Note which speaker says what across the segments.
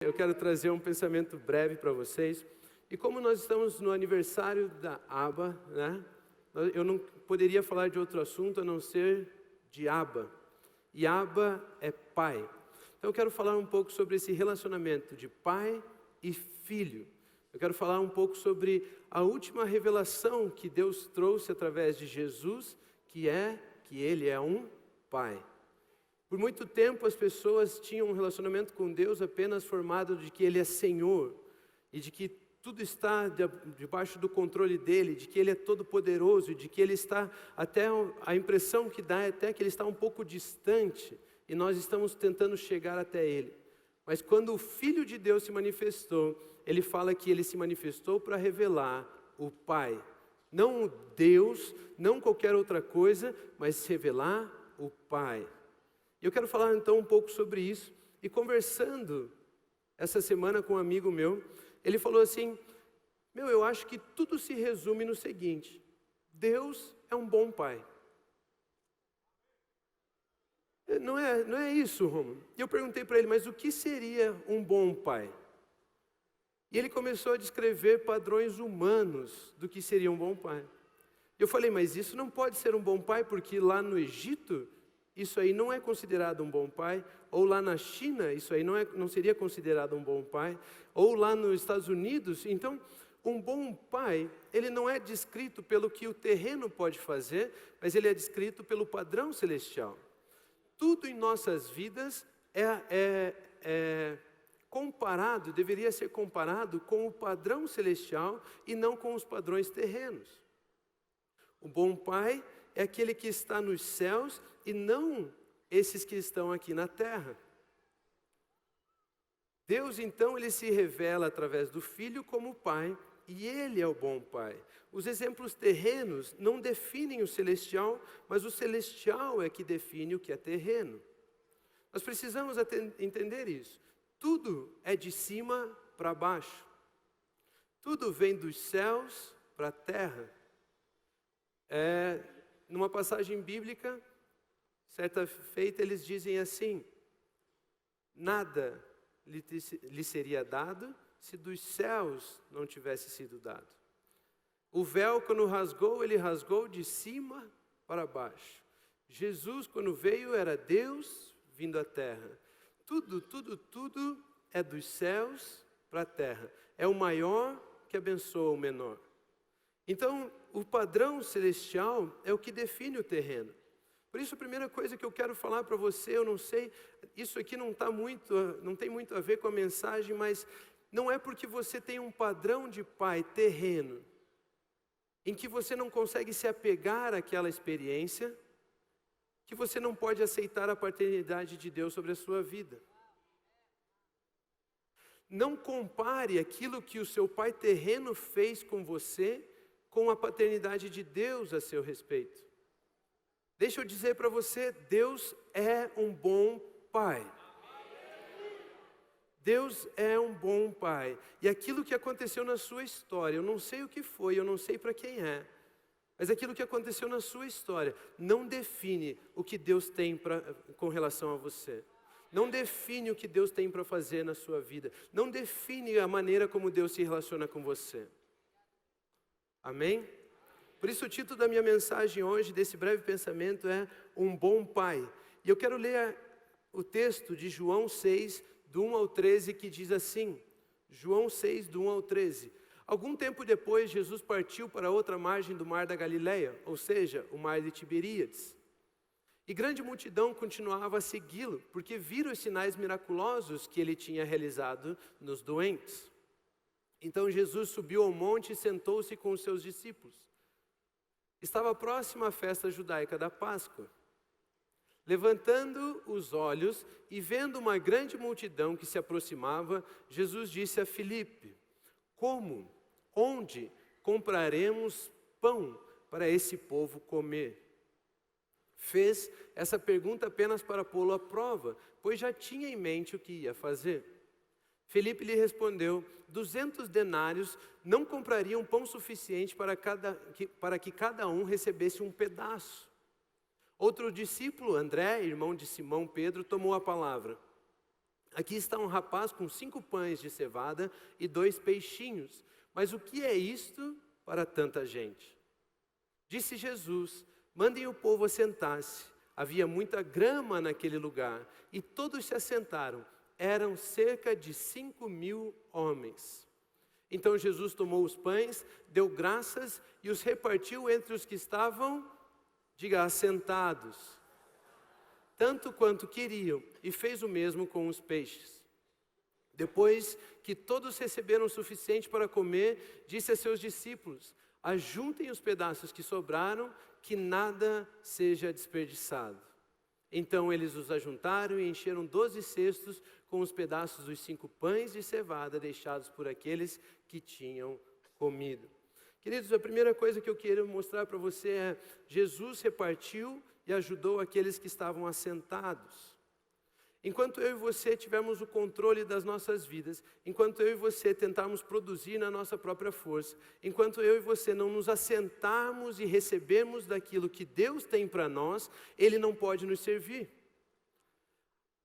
Speaker 1: Eu quero trazer um pensamento breve para vocês. E como nós estamos no aniversário da Abba, né? Eu não poderia falar de outro assunto a não ser de Abba. E Abba é pai. Então eu quero falar um pouco sobre esse relacionamento de pai e filho. Eu quero falar um pouco sobre a última revelação que Deus trouxe através de Jesus, que Ele é um pai. Por muito tempo as pessoas tinham um relacionamento com Deus apenas formado de que Ele é Senhor e de que tudo está debaixo do controle dEle, de que Ele é todo poderoso, de que Ele está, até a impressão que dá é até que Ele está um pouco distante e nós estamos tentando chegar até Ele. Mas quando o Filho de Deus se manifestou, Ele fala que Ele se manifestou para revelar o Pai. Não o Deus, não qualquer outra coisa, mas revelar o Pai. E eu quero falar então um pouco sobre isso. E conversando essa semana com um amigo meu, ele falou assim: eu acho que tudo se resume no seguinte: Deus é um bom pai. Não é isso, Romulo. E eu perguntei para ele: mas o que seria um bom pai? E ele começou a descrever padrões humanos do que seria um bom pai. Eu falei: mas isso não pode ser um bom pai, porque lá no Egito isso aí não é considerado um bom pai, ou lá na China, isso aí não seria considerado um bom pai, ou lá nos Estados Unidos. Então, um bom pai, ele não é descrito pelo que o terreno pode fazer, mas ele é descrito pelo padrão celestial. Tudo em nossas vidas comparado, deveria ser comparado com o padrão celestial e não com os padrões terrenos. O bom pai é aquele que está nos céus e não esses que estão aqui na terra. Deus, então, Ele se revela através do Filho como Pai, e Ele é o bom Pai. Os exemplos terrenos não definem o celestial, mas o celestial é que define o que é terreno. Nós precisamos entender isso. Tudo é de cima para baixo. Tudo vem dos céus para a terra. Numa passagem bíblica, certa feita, eles dizem assim: nada lhe seria dado se dos céus não tivesse sido dado. O véu, quando rasgou, ele rasgou de cima para baixo. Jesus, quando veio, era Deus vindo à terra. Tudo é dos céus para a terra. É o maior que abençoa o menor. Então, o padrão celestial é o que define o terreno. Por isso, a primeira coisa que eu quero falar para você, eu não sei, isso aqui não tem muito a ver com a mensagem, mas não é porque você tem um padrão de pai terreno, em que você não consegue se apegar àquela experiência, que você não pode aceitar a paternidade de Deus sobre a sua vida. Não compare aquilo que o seu pai terreno fez com você com a paternidade de Deus a seu respeito. Deixa eu dizer para você, Deus é um bom pai. Deus é um bom pai. E aquilo que aconteceu na sua história, eu não sei o que foi, eu não sei para quem é, mas aquilo que aconteceu na sua história não define o que Deus tem com relação a você. Não define o que Deus tem para fazer na sua vida. Não define a maneira como Deus se relaciona com você. Amém? Por isso o título da minha mensagem hoje, desse breve pensamento, é Um Bom Pai. E eu quero ler o texto de João 6, do 1 ao 13, que diz assim, João 6, do 1 ao 13. Algum tempo depois, Jesus partiu para outra margem do mar da Galileia, ou seja, o mar de Tiberíades. E grande multidão continuava a segui-lo, porque viram os sinais miraculosos que ele tinha realizado nos doentes. Então Jesus subiu ao monte e sentou-se com os seus discípulos. Estava próxima a festa judaica da Páscoa. Levantando os olhos e vendo uma grande multidão que se aproximava, Jesus disse a Filipe: como, onde compraremos pão para esse povo comer? Fez essa pergunta apenas para pô-lo à prova, pois já tinha em mente o que ia fazer. Filipe lhe respondeu: 200 denários não comprariam pão suficiente para que cada um recebesse um pedaço. Outro discípulo, André, irmão de Simão Pedro, tomou a palavra. Aqui está um rapaz com 5 pães de cevada e 2 peixinhos. Mas o que é isto para tanta gente? Disse Jesus: mandem o povo assentar-se. Havia muita grama naquele lugar, e todos se assentaram. Eram cerca de 5.000 homens. Então Jesus tomou os pães, deu graças e os repartiu entre os que estavam, diga, assentados, tanto quanto queriam, e fez o mesmo com os peixes. Depois que todos receberam o suficiente para comer, disse a seus discípulos: ajuntem os pedaços que sobraram, que nada seja desperdiçado. Então eles os ajuntaram e encheram 12 cestos com os pedaços dos 5 pães de cevada deixados por aqueles que tinham comido. Queridos, a primeira coisa que eu quero mostrar para você é: Jesus repartiu e ajudou aqueles que estavam assentados. Enquanto eu e você tivermos o controle das nossas vidas, enquanto eu e você tentarmos produzir na nossa própria força, enquanto eu e você não nos assentarmos e recebermos daquilo que Deus tem para nós, Ele não pode nos servir.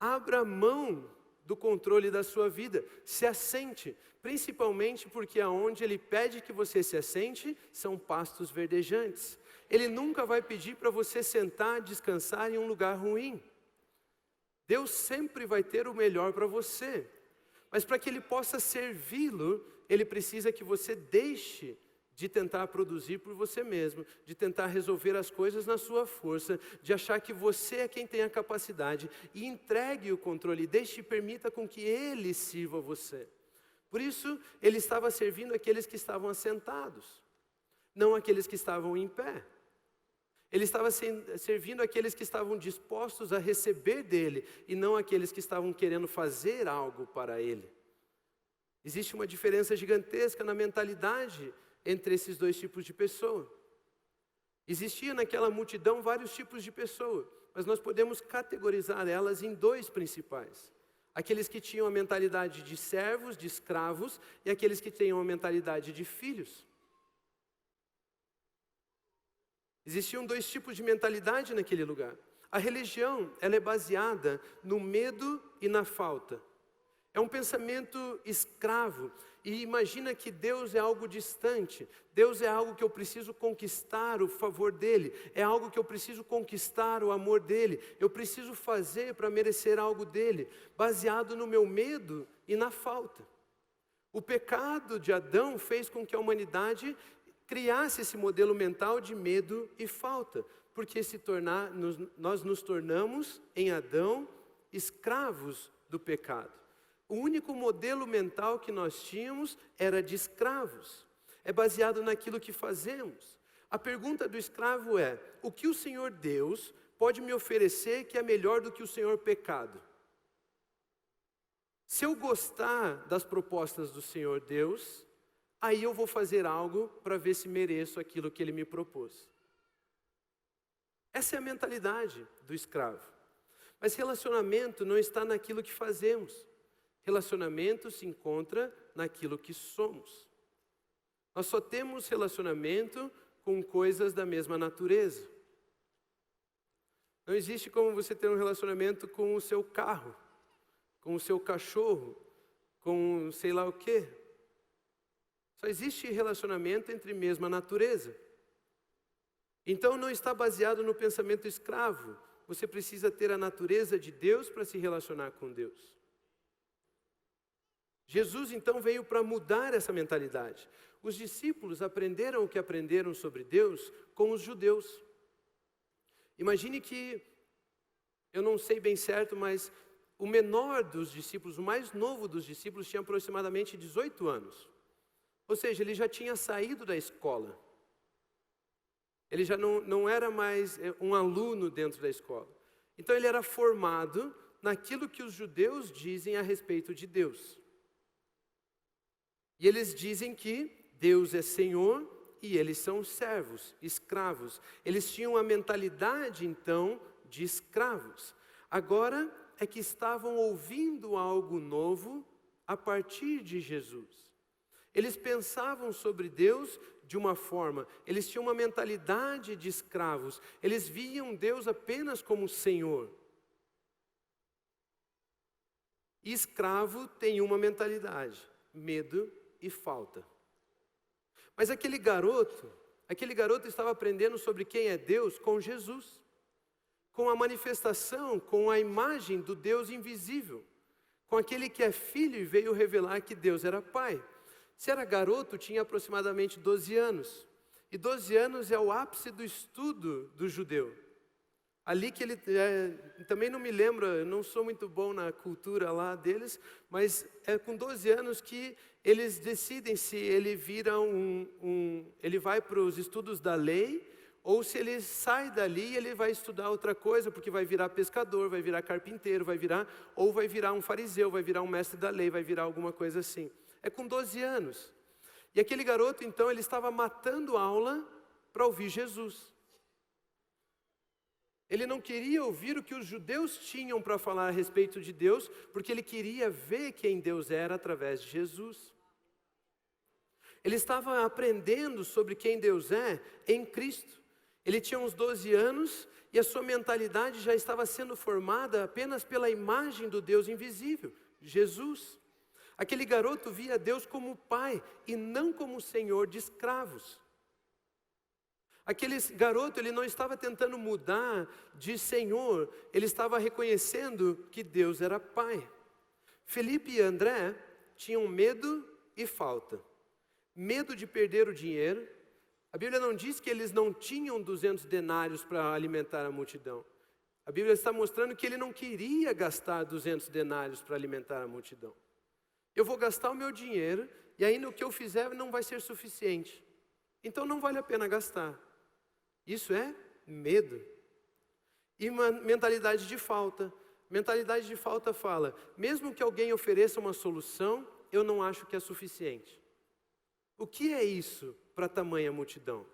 Speaker 1: Abra mão do controle da sua vida, se assente, principalmente porque aonde Ele pede que você se assente, são pastos verdejantes. Ele nunca vai pedir para você sentar, descansar em um lugar ruim. Deus sempre vai ter o melhor para você, mas para que Ele possa servi-lo, Ele precisa que você deixe de tentar produzir por você mesmo, de tentar resolver as coisas na sua força, de achar que você é quem tem a capacidade, e entregue o controle, deixe e permita com que Ele sirva você. Por isso, Ele estava servindo aqueles que estavam assentados, não aqueles que estavam em pé. Ele estava servindo aqueles que estavam dispostos a receber dele, e não aqueles que estavam querendo fazer algo para ele. Existe uma diferença gigantesca na mentalidade entre esses dois tipos de pessoa. Existia naquela multidão vários tipos de pessoa, mas nós podemos categorizar elas em 2 principais. Aqueles que tinham a mentalidade de servos, de escravos, e aqueles que tinham a mentalidade de filhos. Existiam 2 tipos de mentalidade naquele lugar. A religião, ela é baseada no medo e na falta. É um pensamento escravo. E imagina que Deus é algo distante. Deus é algo que eu preciso conquistar o favor dEle. É algo que eu preciso conquistar o amor dEle. Eu preciso fazer para merecer algo dEle. Baseado no meu medo e na falta. O pecado de Adão fez com que a humanidade criasse esse modelo mental de medo e falta, porque nós nos tornamos, em Adão, escravos do pecado. O único modelo mental que nós tínhamos era de escravos, é baseado naquilo que fazemos. A pergunta do escravo é: o que o Senhor Deus pode me oferecer que é melhor do que o Senhor pecado? Se eu gostar das propostas do Senhor Deus, aí eu vou fazer algo para ver se mereço aquilo que Ele me propôs. Essa é a mentalidade do escravo. Mas relacionamento não está naquilo que fazemos. Relacionamento se encontra naquilo que somos. Nós só temos relacionamento com coisas da mesma natureza. Não existe como você ter um relacionamento com o seu carro, com o seu cachorro, com sei lá o quê. Só existe relacionamento entre mesma natureza. Então não está baseado no pensamento escravo. Você precisa ter a natureza de Deus para se relacionar com Deus. Jesus então veio para mudar essa mentalidade. Os discípulos aprenderam o que aprenderam sobre Deus com os judeus. Imagine que, eu não sei bem certo, mas o menor dos discípulos, o mais novo dos discípulos, tinha aproximadamente 18 anos. Ou seja, ele já tinha saído da escola. Ele já não era mais um aluno dentro da escola. Então ele era formado naquilo que os judeus dizem a respeito de Deus. E eles dizem que Deus é Senhor e eles são servos, escravos. Eles tinham a mentalidade então de escravos. Agora é que estavam ouvindo algo novo a partir de Jesus. Eles pensavam sobre Deus de uma forma, eles tinham uma mentalidade de escravos, eles viam Deus apenas como Senhor. E escravo tem uma mentalidade: medo e falta. Mas aquele garoto estava aprendendo sobre quem é Deus com Jesus, com a manifestação, com a imagem do Deus invisível, com aquele que é filho e veio revelar que Deus era pai. Se era garoto, tinha aproximadamente 12 anos. E 12 anos é o ápice do estudo do judeu. Ali que ele, também não me lembro, eu não sou muito bom na cultura lá deles, mas é com 12 anos que eles decidem se ele vira ele vai para os estudos da lei, ou se ele sai dali e ele vai estudar outra coisa, porque vai virar pescador, vai virar carpinteiro, ou vai virar um fariseu, vai virar um mestre da lei, vai virar alguma coisa assim. É com 12 anos. E aquele garoto, então, ele estava matando aula para ouvir Jesus. Ele não queria ouvir o que os judeus tinham para falar a respeito de Deus, porque ele queria ver quem Deus era através de Jesus. Ele estava aprendendo sobre quem Deus é em Cristo. Ele tinha uns 12 anos e a sua mentalidade já estava sendo formada apenas pela imagem do Deus invisível, Jesus. Aquele garoto via Deus como pai e não como senhor de escravos. Aquele garoto, ele não estava tentando mudar de senhor, ele estava reconhecendo que Deus era pai. Felipe e André tinham medo e falta. Medo de perder o dinheiro. A Bíblia não diz que eles não tinham 200 denários para alimentar a multidão. A Bíblia está mostrando que ele não queria gastar 200 denários para alimentar a multidão. Eu vou gastar o meu dinheiro e aí no que eu fizer não vai ser suficiente. Então não vale a pena gastar. Isso é medo. E uma mentalidade de falta. Mentalidade de falta fala: mesmo que alguém ofereça uma solução, eu não acho que é suficiente. O que é isso para tamanha multidão?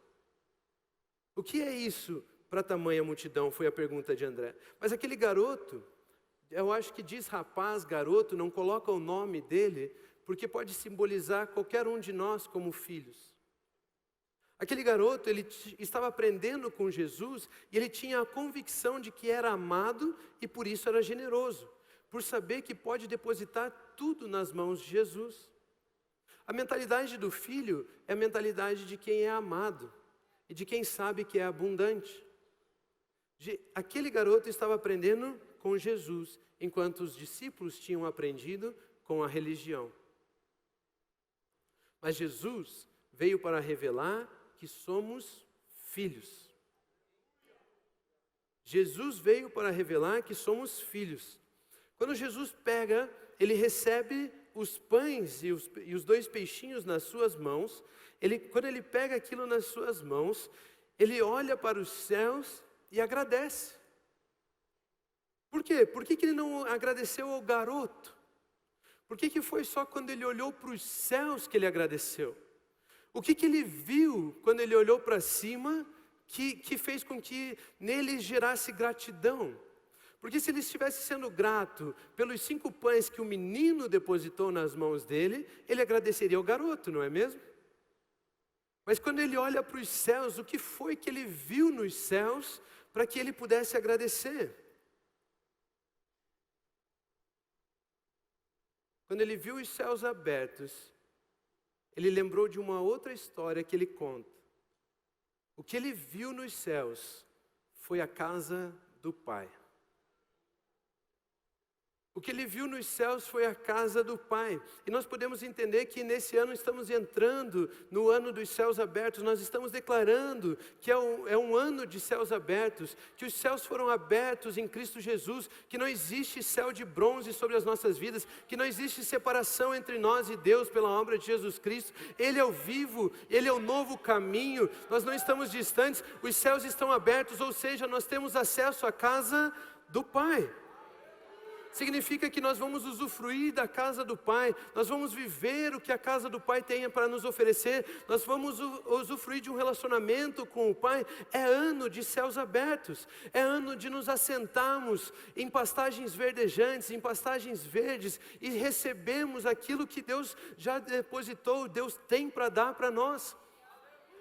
Speaker 1: O que é isso para tamanha multidão? Foi a pergunta de André. Mas aquele garoto, eu acho que diz rapaz, garoto, não coloca o nome dele, porque pode simbolizar qualquer um de nós como filhos. Aquele garoto, ele estava aprendendo com Jesus e ele tinha a convicção de que era amado e por isso era generoso, por saber que pode depositar tudo nas mãos de Jesus. A mentalidade do filho é a mentalidade de quem é amado e de quem sabe que é abundante. Aquele garoto estava aprendendo com Jesus, enquanto os discípulos tinham aprendido com a religião. Mas Jesus veio para revelar que somos filhos. Jesus veio para revelar que somos filhos. Quando Jesus pega, ele recebe os pães e os 2 peixinhos nas suas mãos. Quando ele pega aquilo nas suas mãos, ele olha para os céus e agradece. Por quê? Por que ele não agradeceu ao garoto? Por que foi só quando ele olhou para os céus que ele agradeceu? O que ele viu quando ele olhou para cima que fez com que nele gerasse gratidão? Porque se ele estivesse sendo grato pelos 5 pães que o menino depositou nas mãos dele, ele agradeceria ao garoto, não é mesmo? Mas quando ele olha para os céus, o que foi que ele viu nos céus para que ele pudesse agradecer? Quando ele viu os céus abertos, ele lembrou de uma outra história que ele conta. O que ele viu nos céus foi a casa do Pai. O que ele viu nos céus foi a casa do Pai. E nós podemos entender que nesse ano estamos entrando no ano dos céus abertos. Nós estamos declarando que é um ano de céus abertos, que os céus foram abertos em Cristo Jesus, que não existe céu de bronze sobre as nossas vidas, que não existe separação entre nós e Deus pela obra de Jesus Cristo. Ele é o vivo, Ele é o novo caminho, nós não estamos distantes, os céus estão abertos, ou seja, nós temos acesso à casa do Pai. Significa que nós vamos usufruir da casa do Pai, nós vamos viver o que a casa do Pai tem para nos oferecer, nós vamos usufruir de um relacionamento com o Pai. É ano de céus abertos, é ano de nos assentarmos em pastagens verdejantes, em pastagens verdes e recebemos aquilo que Deus já depositou, Deus tem para dar para nós.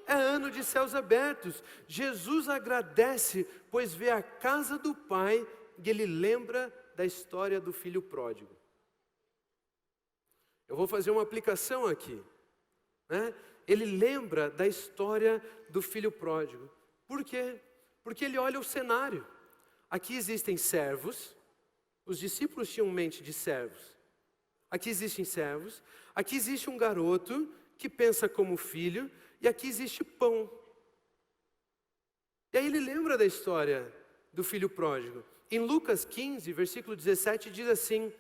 Speaker 1: É ano de céus abertos. Jesus agradece, pois vê a casa do Pai e Ele lembra da história do filho pródigo. Eu vou fazer uma aplicação aqui, né? Ele lembra da história do filho pródigo. Por quê? Porque ele olha o cenário. Aqui existem servos, os discípulos tinham mente de servos. Aqui existem servos, aqui existe um garoto que pensa como filho, e aqui existe pão. E aí ele lembra da história do filho pródigo. Em Lucas 15, versículo 17, diz assim: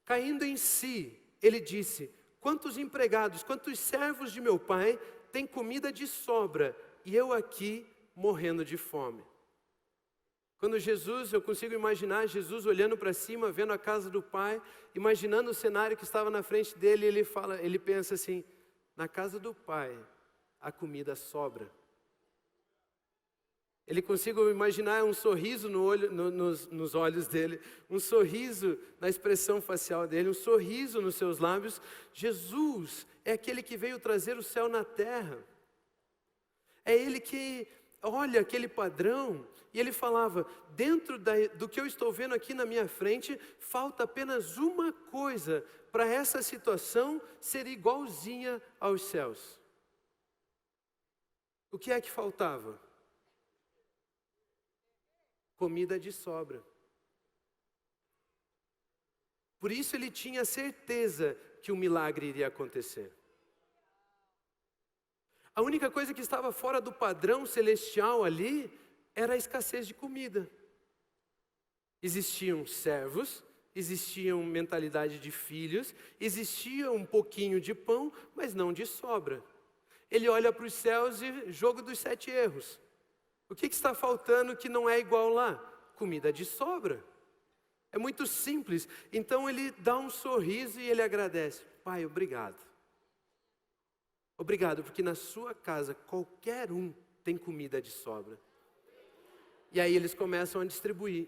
Speaker 1: caindo em si, ele disse: quantos empregados, quantos servos de meu pai têm comida de sobra, e eu aqui morrendo de fome. Quando eu consigo imaginar Jesus olhando para cima, vendo a casa do pai, imaginando o cenário que estava na frente dele, ele pensa assim: na casa do pai, a comida sobra. Ele consigo imaginar um sorriso nos olhos dele, um sorriso na expressão facial dele, um sorriso nos seus lábios. Jesus é aquele que veio trazer o céu na terra. É Ele que olha aquele padrão e Ele falava: dentro do que eu estou vendo aqui na minha frente, falta apenas uma coisa para essa situação ser igualzinha aos céus. O que é que faltava? Comida de sobra. Por isso ele tinha certeza que o milagre iria acontecer. A única coisa que estava fora do padrão celestial ali era a escassez de comida. Existiam servos, existiam mentalidade de filhos, existia um pouquinho de pão, mas não de sobra. Ele olha para os céus e jogo dos 7 erros. O que está faltando que não é igual lá? Comida de sobra. É muito simples. Então ele dá um sorriso e ele agradece: pai, obrigado. Obrigado, porque na sua casa qualquer um tem comida de sobra. E aí eles começam a distribuir.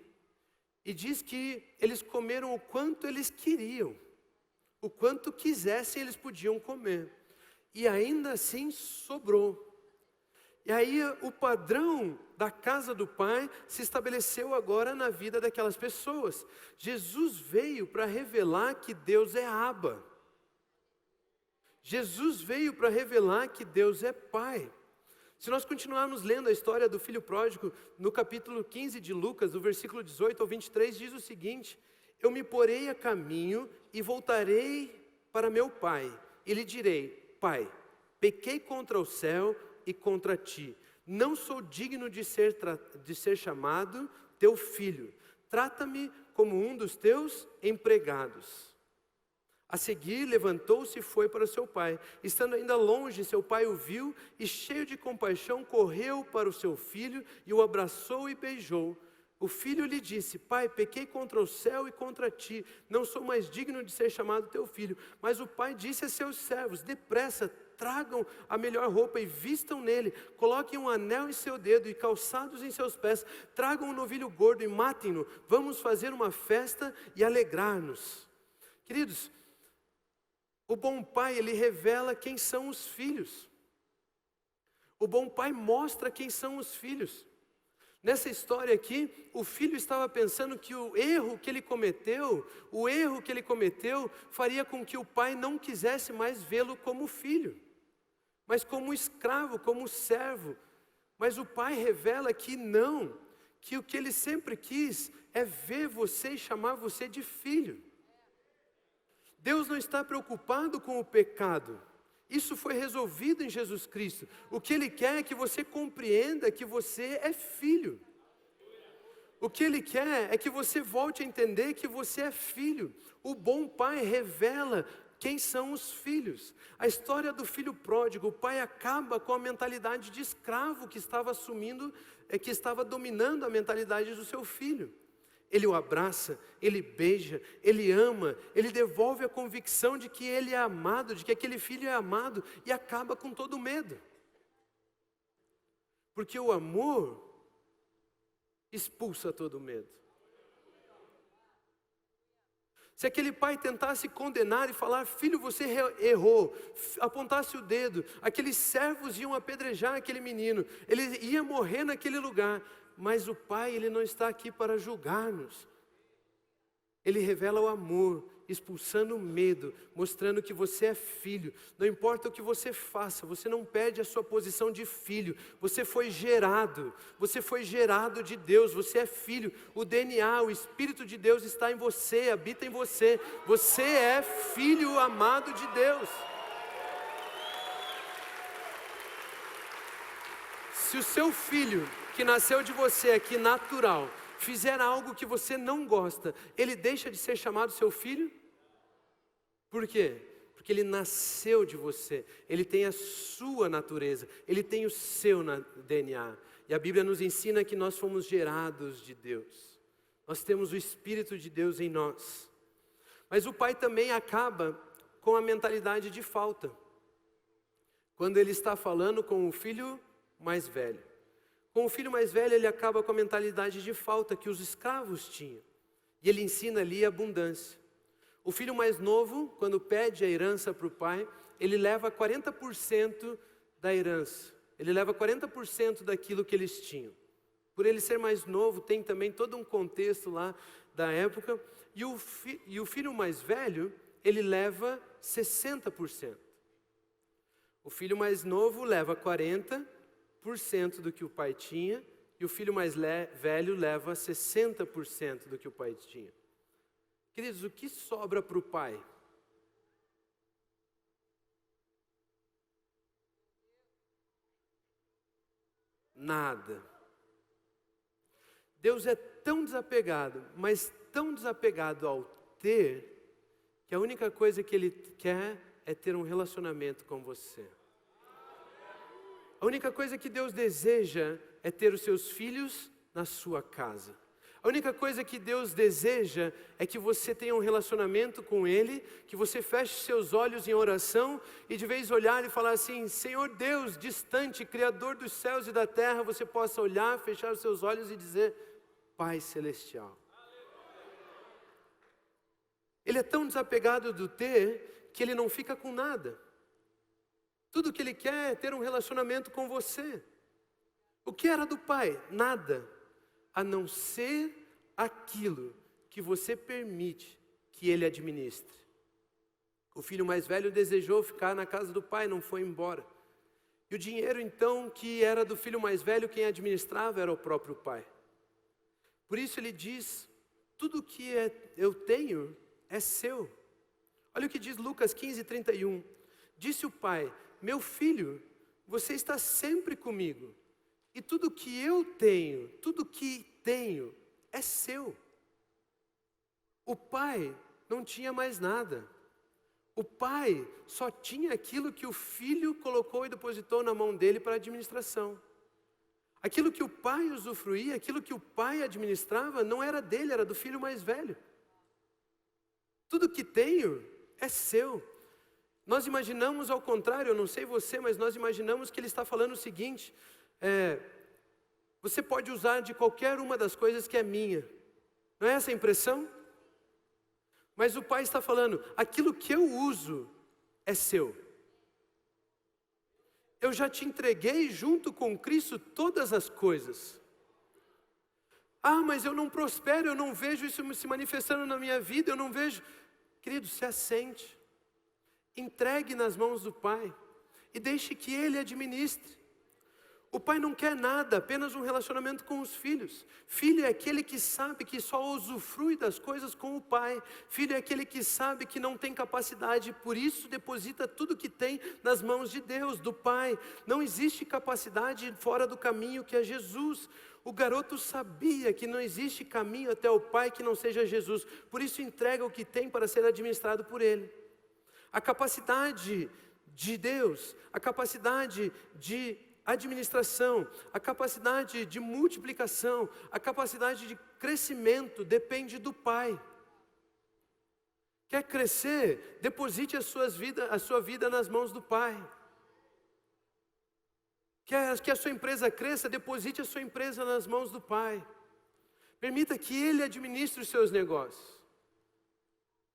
Speaker 1: E diz que eles comeram o quanto eles queriam. O quanto quisessem eles podiam comer. E ainda assim sobrou. E aí o padrão da casa do pai se estabeleceu agora na vida daquelas pessoas. Jesus veio para revelar que Deus é Abba. Jesus veio para revelar que Deus é Pai. Se nós continuarmos lendo a história do filho pródigo, no capítulo 15 de Lucas, do versículo 18 ao 23, diz o seguinte: eu me porei a caminho e voltarei para meu pai, e lhe direi: pai, pequei contra o céu e contra ti, não sou digno de ser chamado teu filho, trata-me como um dos teus empregados. A seguir levantou-se e foi para o seu pai. Estando ainda longe, seu pai o viu e, cheio de compaixão, correu para o seu filho e o abraçou e beijou. O filho lhe disse: pai, pequei contra o céu e contra ti, não sou mais digno de ser chamado teu filho. Mas o pai disse a seus servos: depressa, tragam a melhor roupa e vistam nele, coloquem um anel em seu dedo e calçados em seus pés, tragam um novilho gordo e matem-no, vamos fazer uma festa e alegrar-nos. Queridos, o bom pai, ele revela quem são os filhos. O bom pai mostra quem são os filhos. Nessa história aqui, o filho estava pensando que o erro que ele cometeu faria com que o pai não quisesse mais vê-lo como filho, mas como escravo, como servo. Mas o pai revela que não, que o que ele sempre quis é ver você e chamar você de filho. Deus não está preocupado com o pecado. Isso foi resolvido em Jesus Cristo. O que Ele quer é que você compreenda que você é filho. O que Ele quer é que você volte a entender que você é filho. O bom pai revela quem são os filhos. A história do filho pródigo, o pai acaba com a mentalidade de escravo que estava que estava dominando a mentalidade do seu filho. Ele o abraça, ele beija, ele ama, ele devolve a convicção de que ele é amado, de que aquele filho é amado, e acaba com todo o medo. Porque o amor expulsa todo o medo. Se aquele pai tentasse condenar e falar: filho, você errou, apontasse o dedo, aqueles servos iam apedrejar aquele menino, ele ia morrer naquele lugar. Mas o pai, ele não está aqui para julgar-nos. Ele revela o amor expulsando o medo, mostrando que você é filho. Não importa o que você faça, você não perde a sua posição de filho. Você foi gerado de Deus, você é filho. O DNA, o Espírito de Deus está em você, habita em você. Você é filho amado de Deus. Se o seu filho, que nasceu de você aqui natural, fizer algo que você não gosta, ele deixa de ser chamado seu filho? Por quê? Porque ele nasceu de você, ele tem a sua natureza, ele tem o seu DNA. E a Bíblia nos ensina que nós fomos gerados de Deus. Nós temos o Espírito de Deus em nós. Mas o pai também acaba com a mentalidade de falta. Quando ele está falando com o filho mais velho. Com o filho mais velho, ele acaba com a mentalidade de falta que os escravos tinham. E ele ensina ali a abundância. O filho mais novo, quando pede a herança para o pai, ele leva 40% da herança. Ele leva 40% daquilo que eles tinham. Por ele ser mais novo, tem também todo um contexto lá da época. E o filho mais velho, ele leva 60%. O filho mais novo leva 40% do que o pai tinha, e o filho mais velho leva 60% do que o pai tinha. Queridos, o que sobra para o pai? Nada. Deus é tão desapegado, mas tão desapegado ao ter, que a única coisa que Ele quer é ter um relacionamento com você. A única coisa que Deus deseja é ter os seus filhos na sua casa. A única coisa que Deus deseja é que você tenha um relacionamento com Ele, que você feche seus olhos em oração e de vez olhar e falar assim: Senhor Deus, distante, Criador dos céus e da terra, você possa olhar, fechar os seus olhos e dizer: Pai Celestial. Ele é tão desapegado do ter que Ele não fica com nada. Tudo que Ele quer é ter um relacionamento com você. O que era do Pai? Nada, a não ser aquilo que você permite que Ele administre. O filho mais velho desejou ficar na casa do pai, não foi embora. E o dinheiro então que era do filho mais velho, quem administrava era o próprio pai. Por isso ele diz: tudo que eu tenho é seu. Olha o que diz Lucas 15:31. Disse o pai: meu filho, você está sempre comigo, e tudo que eu tenho, tudo que tenho é seu. O pai não tinha mais nada. O pai só tinha aquilo que o filho colocou e depositou na mão dele para administração. Aquilo que o pai usufruía, aquilo que o pai administrava, não era dele, era do filho mais velho. Tudo que tenho é seu. Nós imaginamos ao contrário, eu não sei você, mas nós imaginamos que ele está falando o seguinte: você pode usar de qualquer uma das coisas que é minha. Não é essa a impressão? Mas o pai está falando: aquilo que eu uso é seu. Eu já te entreguei junto com Cristo todas as coisas. Ah, mas eu não prospero, eu não vejo isso se manifestando na minha vida, eu não vejo. Querido, se assente. Entregue nas mãos do Pai e deixe que Ele administre. O pai não quer nada, apenas um relacionamento com os filhos. Filho é aquele que sabe que só usufrui das coisas com o pai. Filho é aquele que sabe que não tem capacidade, por isso deposita tudo que tem nas mãos de Deus, do pai. Não existe capacidade fora do caminho que é Jesus. O garoto sabia que não existe caminho até o pai que não seja Jesus. Por isso entrega o que tem para ser administrado por ele. A capacidade de Deus, a capacidade de administração, a capacidade de multiplicação, a capacidade de crescimento depende do pai. Quer crescer? Deposite a sua vida nas mãos do pai. Quer que a sua empresa cresça? Deposite a sua empresa nas mãos do pai. Permita que ele administre os seus negócios.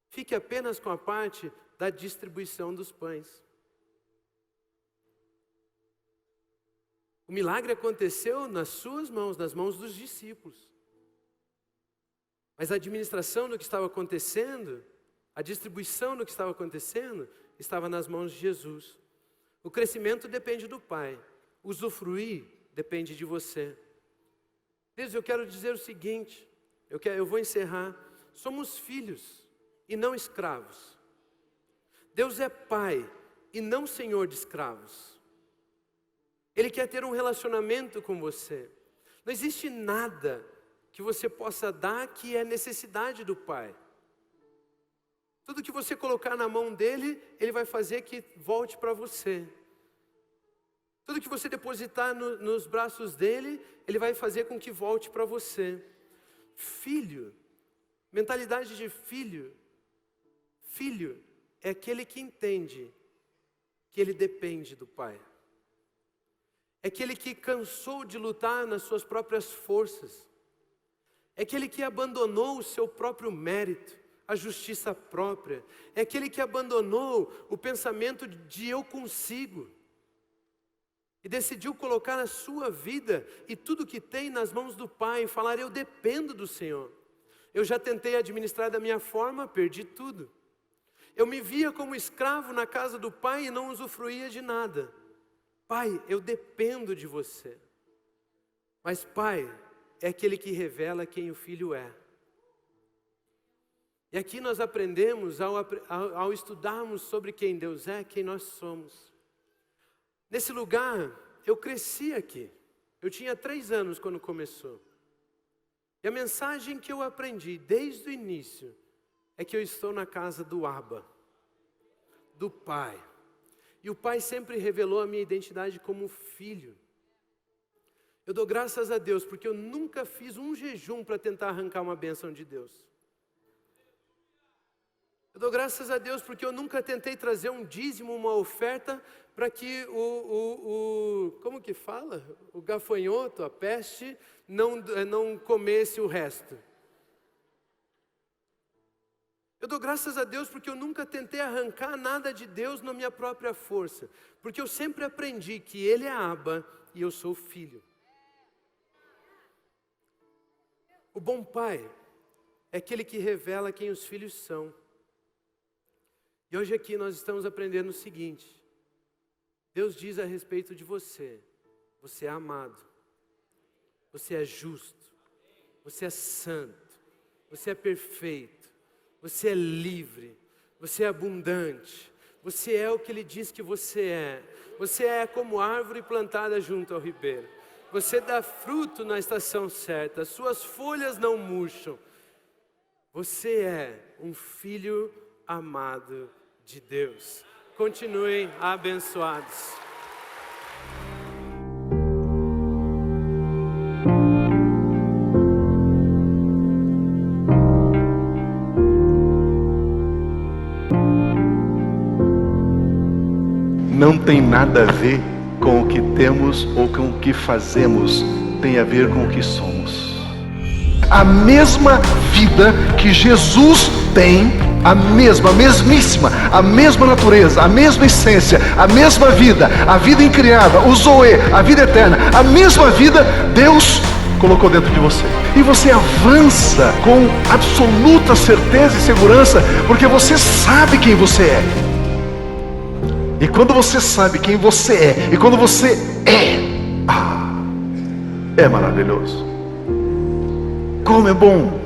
Speaker 1: Fique apenas com a parte da distribuição dos pães. O milagre aconteceu nas suas mãos, nas mãos dos discípulos. Mas a administração do que estava acontecendo A distribuição do que estava acontecendo estava nas mãos de Jesus. O crescimento depende do Pai. Usufruir depende de você. Deus, eu quero dizer o seguinte, eu vou encerrar. Somos filhos e não escravos. Deus é Pai e não Senhor de escravos. Ele quer ter um relacionamento com você. Não existe nada que você possa dar que é necessidade do Pai. Tudo que você colocar na mão dele, ele vai fazer que volte para você. Tudo que você depositar nos braços dele, ele vai fazer com que volte para você. Filho, mentalidade de filho. Filho é aquele que entende que ele depende do Pai. É aquele que cansou de lutar nas suas próprias forças. É aquele que abandonou o seu próprio mérito, a justiça própria. É aquele que abandonou o pensamento de eu consigo. E decidiu colocar a sua vida e tudo que tem nas mãos do Pai. E falar, eu dependo do Senhor. Eu já tentei administrar da minha forma, perdi tudo. Eu me via como escravo na casa do Pai e não usufruía de nada. Pai, eu dependo de você. Mas Pai é aquele que revela quem o Filho é. E aqui nós aprendemos, ao estudarmos sobre quem Deus é, quem nós somos. Nesse lugar, eu cresci aqui. Eu tinha 3 anos quando começou. E a mensagem que eu aprendi desde o início é que eu estou na casa do Abba, do Pai. E o Pai sempre revelou a minha identidade como filho. Eu dou graças a Deus porque eu nunca fiz um jejum para tentar arrancar uma bênção de Deus. Eu dou graças a Deus porque eu nunca tentei trazer um dízimo, uma oferta, para que como que fala? O gafanhoto, a peste, não comesse o resto. Eu dou graças a Deus porque eu nunca tentei arrancar nada de Deus na minha própria força. Porque eu sempre aprendi que Ele é Abba e eu sou filho. O bom pai é aquele que revela quem os filhos são. E hoje aqui nós estamos aprendendo o seguinte. Deus diz a respeito de você. Você é amado. Você é justo. Você é santo. Você é perfeito. Você é livre. Você é abundante. Você é o que Ele diz que você é. Você é como árvore plantada junto ao ribeiro. Você dá fruto na estação certa. As suas folhas não murcham. Você é um filho amado de Deus. Continuem abençoados.
Speaker 2: Não tem nada a ver com o que temos ou com o que fazemos, tem a ver com o que somos. A mesma vida que Jesus tem, a mesmíssima, a mesma natureza, a mesma essência, a mesma vida, a vida incriada, o Zoe, a vida eterna, a mesma vida, Deus colocou dentro de você. E você avança com absoluta certeza e segurança, porque você sabe quem você é. E quando você sabe quem você é, e quando você é maravilhoso. Como é bom